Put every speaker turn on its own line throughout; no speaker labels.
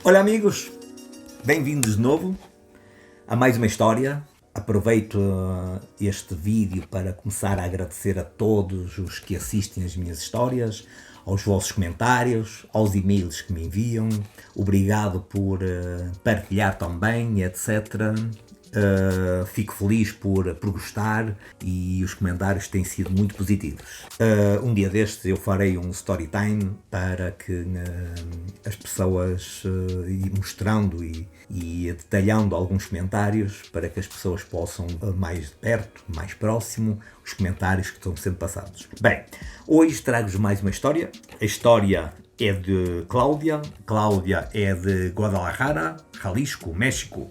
Olá amigos, bem-vindos de novo a mais uma história. Aproveito este vídeo para começar a agradecer a todos os que assistem às minhas histórias, aos vossos comentários, aos e-mails que me enviam. Obrigado por partilhar também, etc. Fico feliz por gostar e os comentários têm sido muito positivos. Um dia destes eu farei um story time para que as pessoas, mostrando e detalhando alguns comentários para que as pessoas possam mais de perto, mais próximo, os comentários que estão sendo passados. Bem, hoje trago-vos mais uma história. A história é de Cláudia. Cláudia é de Guadalajara, Jalisco, México.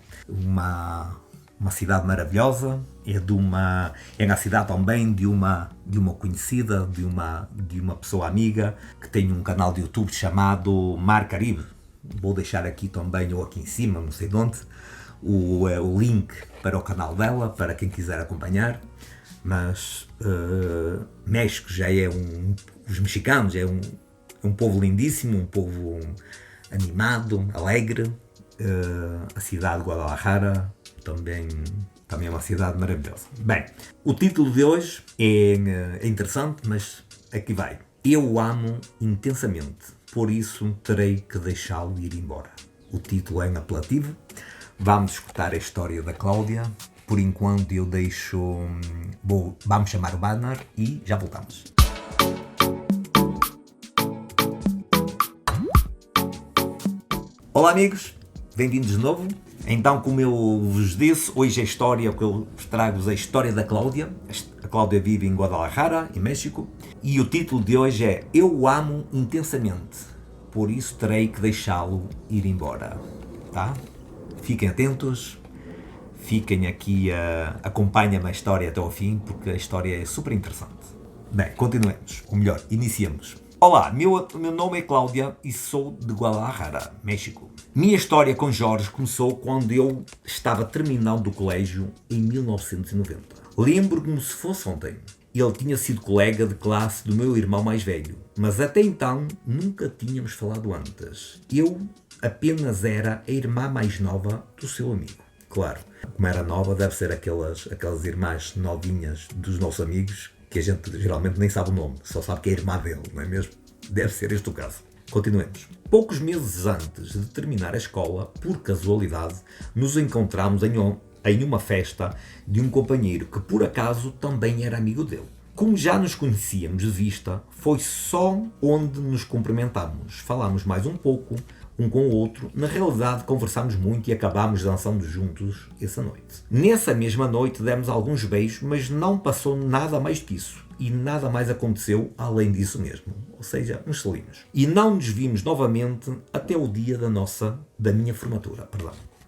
Uma cidade maravilhosa, é na cidade também de uma conhecida, de uma pessoa amiga que tem um canal de YouTube chamado Mar Caribe. Vou deixar aqui também, ou aqui em cima, não sei de onde, o link para o canal dela, para quem quiser acompanhar. Mas México já é os mexicanos é um povo lindíssimo, um povo animado, alegre. A cidade de Guadalajara também é uma cidade maravilhosa. Bem, o título de hoje é interessante, mas aqui vai. Eu o amo intensamente, por isso terei que deixá-lo ir embora. O título é apelativo. Vamos escutar a história da Cláudia. Por enquanto eu vamos chamar o banner e já voltamos. Olá amigos, bem-vindos de novo. Então, como eu vos disse, hoje a história que eu vos trago é a história da Cláudia. A Cláudia vive em Guadalajara, em México, e o título de hoje é Eu o amo intensamente, por isso terei que deixá-lo ir embora. Tá? Fiquem atentos, fiquem aqui, acompanhem a história até ao fim, porque a história é super interessante. Bem, continuemos, ou melhor, iniciemos. Olá, meu nome é Cláudia e sou de Guadalajara, México. Minha história com Jorge começou quando eu estava terminando o colégio em 1990. Lembro-me se fosse ontem. Ele tinha sido colega de classe do meu irmão mais velho, mas até então nunca tínhamos falado antes. Eu apenas era a irmã mais nova do seu amigo. Claro, como era nova, deve ser aquelas irmãs novinhas dos nossos amigos, que a gente geralmente nem sabe o nome, só sabe que é a irmã dele, não é mesmo? Deve ser este o caso. Continuemos. Poucos meses antes de terminar a escola, por casualidade, nos encontramos em uma festa de um companheiro que por acaso também era amigo dele. Como já nos conhecíamos de vista, foi só onde nos cumprimentámos. Falámos mais um pouco, um com o outro. Na realidade, conversámos muito e acabámos dançando juntos essa noite. Nessa mesma noite demos alguns beijos, mas não passou nada mais que isso. E nada mais aconteceu além disso mesmo. Ou seja, uns selinhos. E não nos vimos novamente até o dia da minha formatura.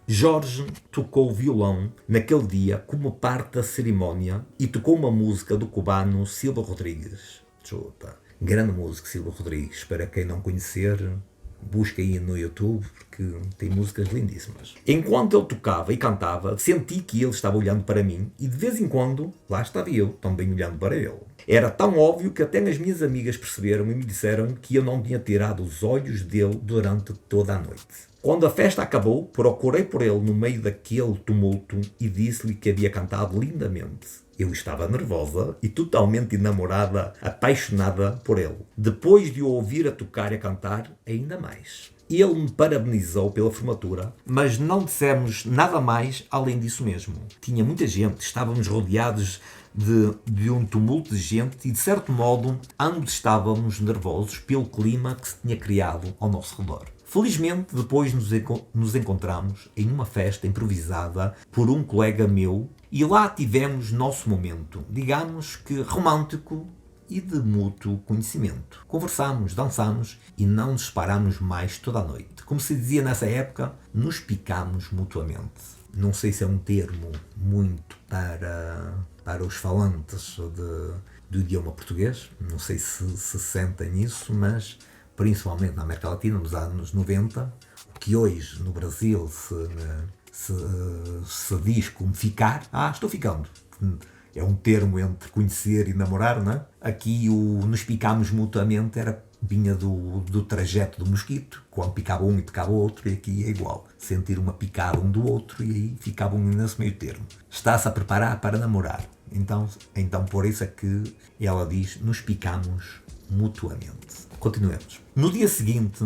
Jorge tocou violão naquele dia como parte da cerimónia e tocou uma música do cubano Silva Rodrigues. Chuta. Grande música, Silva Rodrigues. Para quem não conhecer, busca aí no YouTube, porque tem músicas lindíssimas. Enquanto ele tocava e cantava, senti que ele estava olhando para mim e de vez em quando, lá estava eu, também olhando para ele. Era tão óbvio que até as minhas amigas perceberam e me disseram que eu não tinha tirado os olhos dele durante toda a noite. Quando a festa acabou, procurei por ele no meio daquele tumulto e disse-lhe que havia cantado lindamente. Eu estava nervosa e totalmente enamorada, apaixonada por ele. Depois de o ouvir a tocar e a cantar, ainda mais. Ele me parabenizou pela formatura, mas não dissemos nada mais além disso mesmo. Tinha muita gente, estávamos rodeados de um tumulto de gente e, de certo modo, ambos estávamos nervosos pelo clima que se tinha criado ao nosso redor. Felizmente, depois nos encontramos em uma festa improvisada por um colega meu e lá tivemos nosso momento, digamos que romântico e de mútuo conhecimento. Conversámos, dançámos e não nos separámos mais toda a noite. Como se dizia nessa época, nos picámos mutuamente. Não sei se é um termo muito para os falantes do idioma português, não sei se sentem isso, mas principalmente na América Latina, nos anos 90, o que hoje no Brasil se diz como ficar, estou ficando, é um termo entre conhecer e namorar, não é? Aqui o nos picámos mutuamente vinha do trajeto do mosquito, quando picava um e picava o outro, e aqui é igual. Sentir uma picada um do outro e aí ficava um nesse meio termo. Está-se a preparar para namorar. Então por isso é que ela diz, nos picamos mutuamente. Continuemos. No dia seguinte,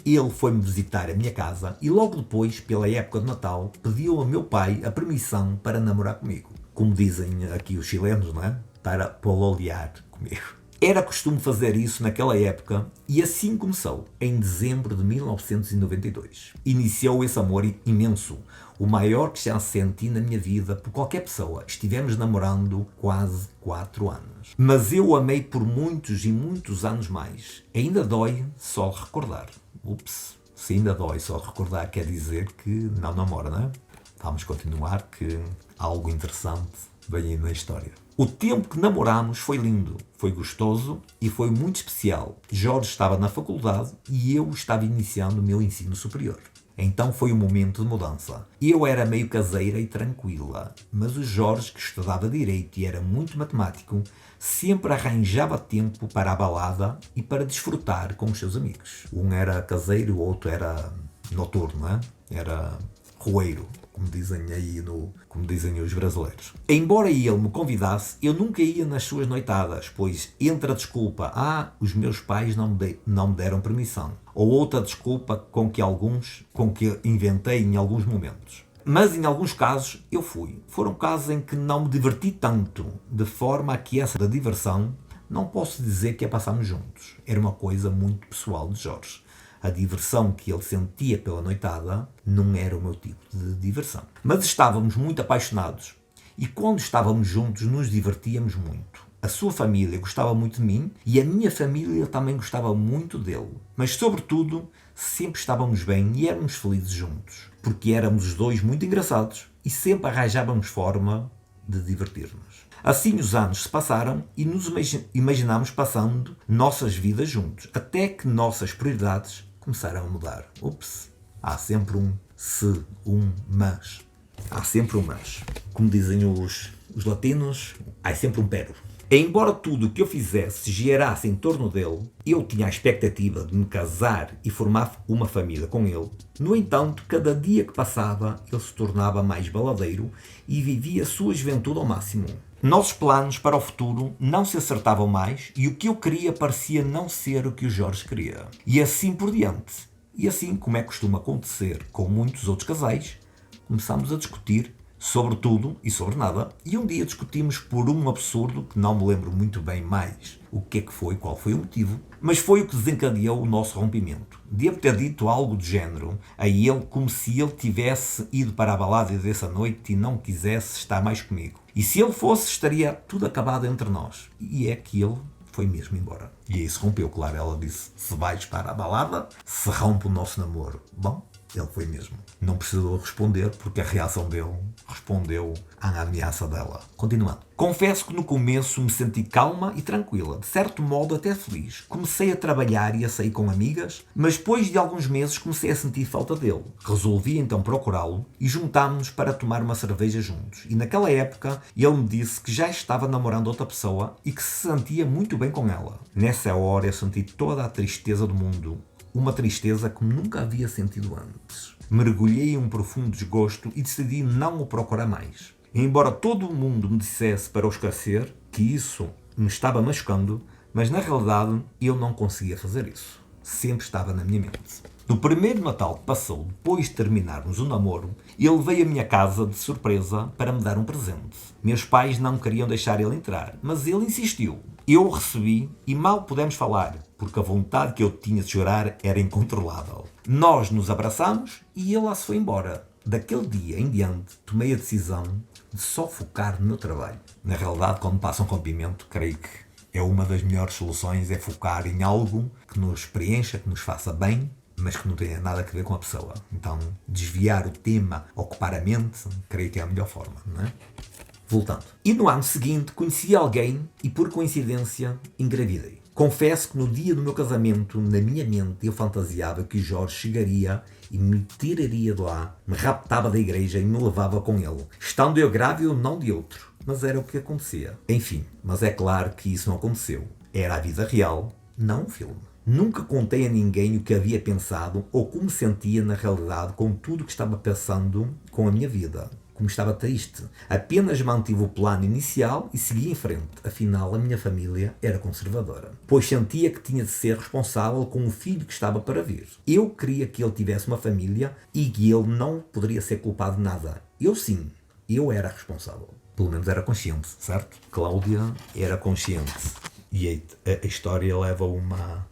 ele foi-me visitar a minha casa e logo depois, pela época de Natal, pediu ao meu pai a permissão para namorar comigo. Como dizem aqui os chilenos, não é? Para pololear comigo. Era costume fazer isso naquela época e assim começou, em dezembro de 1992. Iniciou esse amor imenso, o maior que já senti na minha vida por qualquer pessoa. Estivemos namorando quase 4 anos. Mas eu o amei por muitos e muitos anos mais. Ainda dói só recordar. Ups, se ainda dói só recordar quer dizer que não namora, não é? Vamos continuar que algo interessante vem aí na história. O tempo que namorámos foi lindo, foi gostoso e foi muito especial. Jorge estava na faculdade e eu estava iniciando o meu ensino superior. Então foi um momento de mudança. Eu era meio caseira e tranquila, mas o Jorge, que estudava Direito e era muito matemático, sempre arranjava tempo para a balada e para desfrutar com os seus amigos. Um era caseiro, o outro era noturno, não é? Era roeiro, como dizem os brasileiros. Embora ele me convidasse, eu nunca ia nas suas noitadas, pois entre a desculpa, os meus pais não me deram permissão, ou outra desculpa com que inventei em alguns momentos. Mas em alguns casos eu fui. Foram casos em que não me diverti tanto, de forma a que essa da diversão não posso dizer que a passámos juntos. Era uma coisa muito pessoal de Jorge. A diversão que ele sentia pela noitada não era o meu tipo de diversão. Mas estávamos muito apaixonados e quando estávamos juntos nos divertíamos muito. A sua família gostava muito de mim e a minha família também gostava muito dele. Mas, sobretudo, sempre estávamos bem e éramos felizes juntos, porque éramos os dois muito engraçados e sempre arranjávamos forma de divertir-nos. Assim os anos se passaram e nos imaginámos passando nossas vidas juntos, até que nossas prioridades começaram a mudar. Ups, há sempre um se, mas. Há sempre um mas. Como dizem os latinos, há sempre um pero. Embora tudo o que eu fizesse girasse em torno dele, eu tinha a expectativa de me casar e formar uma família com ele. No entanto, cada dia que passava, ele se tornava mais baladeiro e vivia a sua juventude ao máximo. Nossos planos para o futuro não se acertavam mais e o que eu queria parecia não ser o que o Jorge queria. E assim por diante. E assim, como é costume acontecer com muitos outros casais, começámos a discutir sobre tudo e sobre nada, e um dia discutimos por um absurdo que não me lembro muito bem mais o que é que foi, qual foi o motivo, mas foi o que desencadeou o nosso rompimento. Devo ter dito algo do género a ele como se ele tivesse ido para a balada dessa noite e não quisesse estar mais comigo. E se ele fosse, estaria tudo acabado entre nós. E é que ele foi mesmo embora. E aí se rompeu, claro, ela disse, se vais para a balada, se rompe o nosso namoro. Bom, ele foi mesmo. Não precisou responder porque a reação dele respondeu à ameaça dela. Continuando. Confesso que no começo me senti calma e tranquila, de certo modo até feliz. Comecei a trabalhar e a sair com amigas, mas depois de alguns meses comecei a sentir falta dele. Resolvi então procurá-lo e juntámos-nos para tomar uma cerveja juntos. E naquela época ele me disse que já estava namorando outra pessoa e que se sentia muito bem com ela. Nessa hora eu senti toda a tristeza do mundo. Uma tristeza que nunca havia sentido antes. Mergulhei em um profundo desgosto e decidi não o procurar mais. Embora todo o mundo me dissesse para o esquecer, que isso me estava machucando, mas na realidade eu não conseguia fazer isso. Sempre estava na minha mente. No primeiro Natal que passou, depois de terminarmos o namoro, ele veio à minha casa de surpresa para me dar um presente. Meus pais não queriam deixar ele entrar, mas ele insistiu. Eu o recebi e mal pudemos falar, porque a vontade que eu tinha de chorar era incontrolável. Nós nos abraçamos e ele lá se foi embora. Daquele dia em diante, tomei a decisão de só focar no meu trabalho. Na realidade, quando passa um rompimento, creio que é uma das melhores soluções, é focar em algo que nos preencha, que nos faça bem, mas que não tenha nada a ver com a pessoa. Então, desviar o tema, ocupar a mente, creio que é a melhor forma, não é? Voltando. E no ano seguinte conheci alguém e por coincidência engravidei. Confesso que no dia do meu casamento, na minha mente, eu fantasiava que o Jorge chegaria e me tiraria de lá, me raptava da igreja e me levava com ele, estando eu grávida não de outro. mas era o que acontecia. Enfim, mas é claro que isso não aconteceu. Era a vida real, não um filme. Nunca contei a ninguém o que havia pensado ou como sentia na realidade com tudo o que estava passando com a minha vida. Como estava triste. Apenas mantive o plano inicial e segui em frente. Afinal, a minha família era conservadora. Pois sentia que tinha de ser responsável com o filho que estava para vir. Eu queria que ele tivesse uma família e que ele não poderia ser culpado de nada. Eu sim, eu era responsável. Pelo menos era consciente, certo? Cláudia era consciente. E a história leva uma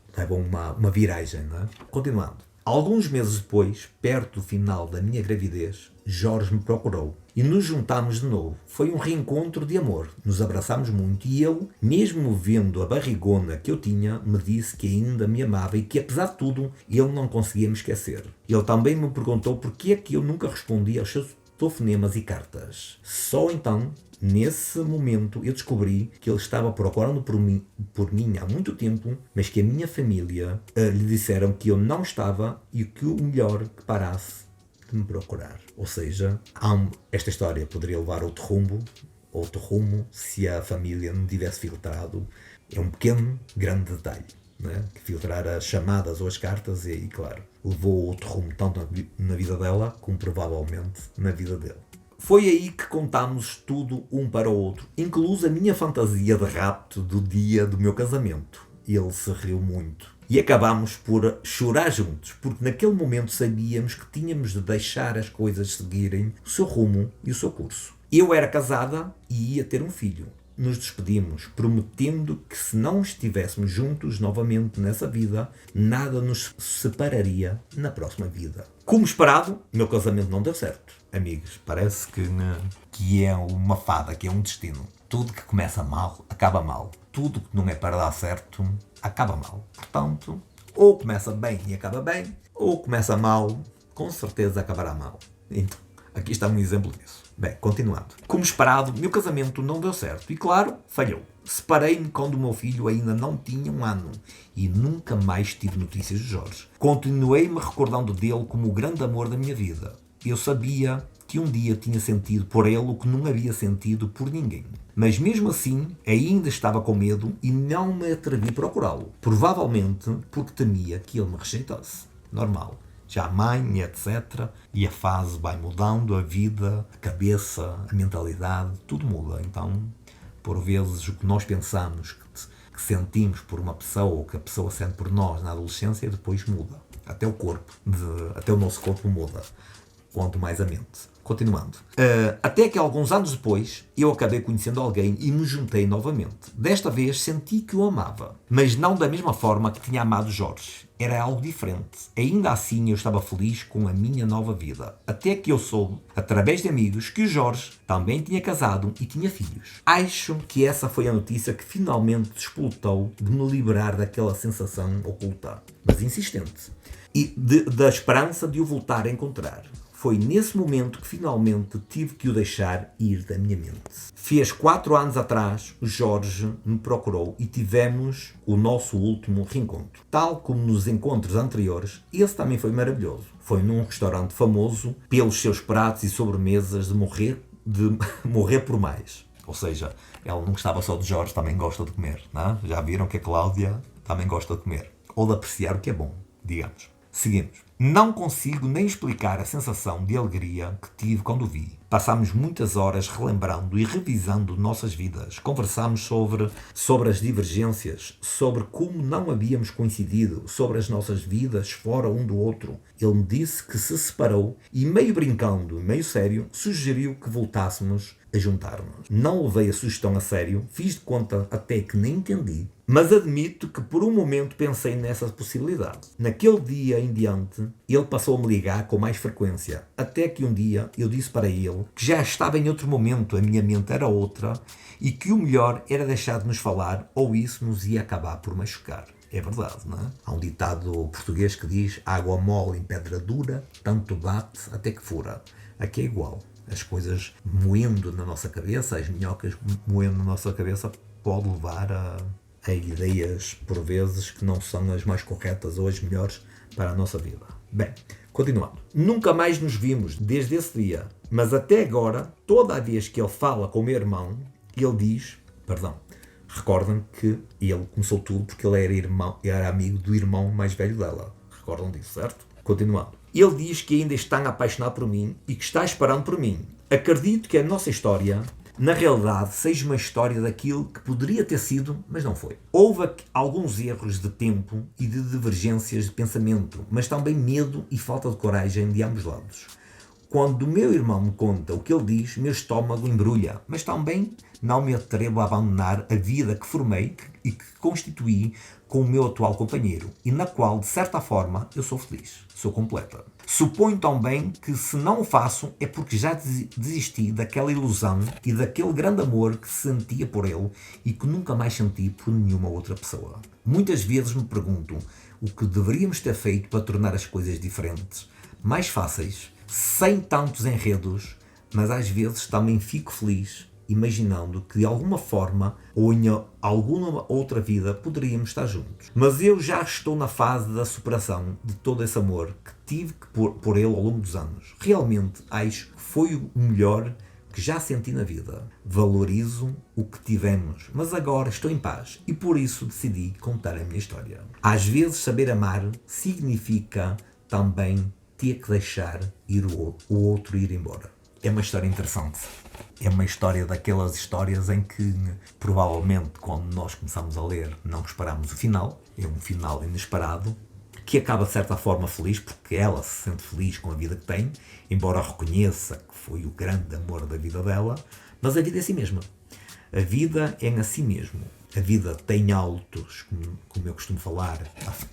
viragem, não é? Continuando. Alguns meses depois, perto do final da minha gravidez, Jorge me procurou e nos juntámos de novo. Foi um reencontro de amor. Nos abraçámos muito e ele, mesmo vendo a barrigona que eu tinha, me disse que ainda me amava e que, apesar de tudo, ele não conseguia me esquecer. Ele também me perguntou porque é que eu nunca respondia aos seus telefonemas e cartas. Só então, nesse momento, eu descobri que ele estava procurando por mim há muito tempo, mas que a minha família lhe disseram que eu não estava e que o melhor que parasse de me procurar. Ou seja, esta história poderia levar outro rumo, se a família não tivesse filtrado. É um pequeno, grande detalhe, né? Que filtrar as chamadas ou as cartas e, claro, levou outro rumo tanto na vida dela como provavelmente na vida dele. Foi aí que contámos tudo um para o outro, incluso a minha fantasia de rapto do dia do meu casamento. Ele se riu muito. E acabámos por chorar juntos, porque naquele momento sabíamos que tínhamos de deixar as coisas seguirem o seu rumo e o seu curso. Eu era casada e ia ter um filho. Nos despedimos, prometendo que se não estivéssemos juntos novamente nessa vida, nada nos separaria na próxima vida. Como esperado, meu casamento não deu certo. Amigos, parece que é uma fada, que é um destino. Tudo que começa mal, acaba mal. Tudo que não é para dar certo, acaba mal. Portanto, ou começa bem e acaba bem, ou começa mal, com certeza acabará mal. Então, aqui está um exemplo disso. Bem, continuando. Como esperado, meu casamento não deu certo e, claro, falhou. Separei-me quando o meu filho ainda não tinha 1 ano e nunca mais tive notícias de Jorge. Continuei-me recordando dele como o grande amor da minha vida. Eu sabia que um dia tinha sentido por ele o que não havia sentido por ninguém. Mas mesmo assim, ainda estava com medo e não me atrevi a procurá-lo. Provavelmente porque temia que ele me rejeitasse. Normal. Já a mãe, etc. E a fase vai mudando, a vida, a cabeça, a mentalidade, tudo muda. Então, por vezes, o que nós pensamos, que sentimos por uma pessoa, ou que a pessoa sente por nós na adolescência, depois muda. Até o nosso corpo muda. Quanto mais a mente. Continuando. Até que alguns anos depois, eu acabei conhecendo alguém e me juntei novamente. Desta vez senti que o amava, mas não da mesma forma que tinha amado Jorge. Era algo diferente. Ainda assim eu estava feliz com a minha nova vida. Até que eu soube, através de amigos, que o Jorge também tinha casado e tinha filhos. Acho que essa foi a notícia que finalmente despoltou de me liberar daquela sensação oculta, mas insistente, e da esperança de o voltar a encontrar. Foi nesse momento que finalmente tive que o deixar ir da minha mente. Fez 4 anos atrás, o Jorge me procurou e tivemos o nosso último reencontro. Tal como nos encontros anteriores, esse também foi maravilhoso. Foi num restaurante famoso pelos seus pratos e sobremesas de morrer por mais. Ou seja, ela não gostava só de Jorge, também gosta de comer. Não? Já viram que a Cláudia também gosta de comer. Ou de apreciar o que é bom, digamos. Seguimos. Não consigo nem explicar a sensação de alegria que tive quando o vi. Passámos muitas horas relembrando e revisando nossas vidas. Conversámos sobre as divergências, sobre como não havíamos coincidido, sobre as nossas vidas fora um do outro. Ele me disse que se separou e, meio brincando, meio sério, sugeriu que voltássemos a juntar-nos. Não levei a sugestão a sério, fiz de conta até que nem entendi, mas admito que por um momento pensei nessa possibilidade. Naquele dia em diante, ele passou a me ligar com mais frequência, até que um dia eu disse para ele que já estava em outro momento, a minha mente era outra, e que o melhor era deixar de nos falar, ou isso nos ia acabar por machucar. É verdade, não é? Há um ditado português que diz: água mole em pedra dura, tanto bate até que fura. Aqui é igual. As coisas moendo na nossa cabeça, as minhocas moendo na nossa cabeça, pode levar a ideias, por vezes, que não são as mais corretas ou as melhores para a nossa vida. Bem, Continuando. Nunca mais nos vimos desde esse dia, mas até agora, toda a vez que ele fala com o meu irmão, ele diz, recordam que ele começou tudo porque ele era amigo do irmão mais velho dela. Recordam disso, certo? Continuando. Ele diz que ainda está apaixonado por mim e que está esperando por mim. Acredito que a nossa história, na realidade, seja uma história daquilo que poderia ter sido, mas não foi. Houve alguns erros de tempo e de divergências de pensamento, mas também medo e falta de coragem de ambos lados. Quando o meu irmão me conta o que ele diz, meu estômago embrulha, mas também não me atrevo a abandonar a vida que formei e que constituí com o meu atual companheiro, e na qual, de certa forma, eu sou feliz, sou completa. Suponho também que se não o faço é porque já desisti daquela ilusão e daquele grande amor que sentia por ele e que nunca mais senti por nenhuma outra pessoa. Muitas vezes me pergunto o que deveríamos ter feito para tornar as coisas diferentes, mais fáceis, sem tantos enredos, mas às vezes também fico feliz imaginando que de alguma forma ou em alguma outra vida poderíamos estar juntos. Mas eu já estou na fase da superação de todo esse amor que tive por ele ao longo dos anos. Realmente acho que foi o melhor que já senti na vida. Valorizo o que tivemos, mas agora estou em paz e por isso decidi contar a minha história. Às vezes saber amar significa também ter que deixar ir o outro ir embora. É uma história interessante. É uma história daquelas histórias em que provavelmente quando nós começamos a ler não esperamos o final. É um final inesperado que acaba de certa forma feliz porque ela se sente feliz com a vida que tem, embora reconheça que foi o grande amor da vida dela, mas a vida é assim mesma. A vida é assim mesmo. A vida tem altos, como eu costumo falar,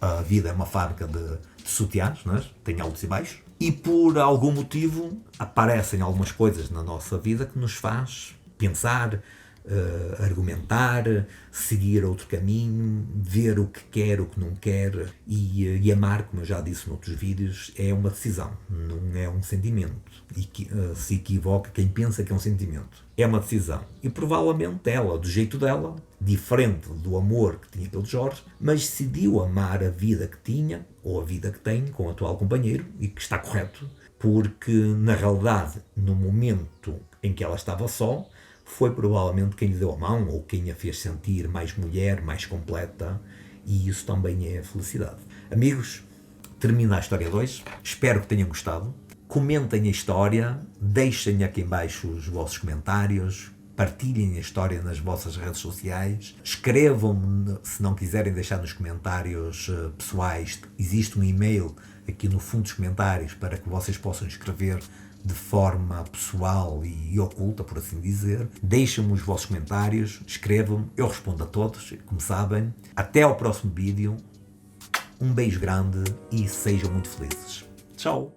a vida é uma fábrica de sutiãs, não é? Tem altos e baixos. E por algum motivo aparecem algumas coisas na nossa vida que nos faz pensar, argumentar, seguir outro caminho, ver o que quer, o que não quer e amar, como eu já disse noutros vídeos, é uma decisão, não é um sentimento. E que, se equivoca quem pensa que é um sentimento. É uma decisão. E provavelmente ela, do jeito dela, diferente do amor que tinha pelo Jorge, mas decidiu amar a vida que tinha, ou a vida que tem, com o atual companheiro, e que está correto, porque na realidade, no momento em que ela estava só, foi provavelmente quem lhe deu a mão, ou quem a fez sentir mais mulher, mais completa, e isso também é felicidade. Amigos, termina a história 2, espero que tenham gostado. Comentem a história, deixem aqui em baixo os vossos comentários, partilhem a história nas vossas redes sociais, escrevam-me se não quiserem deixar nos comentários pessoais. Existe um e-mail aqui no fundo dos comentários para que vocês possam escrever de forma pessoal e oculta, por assim dizer. Deixem-me os vossos comentários, escrevam-me, eu respondo a todos, como sabem. Até ao próximo vídeo, um beijo grande e sejam muito felizes. Tchau!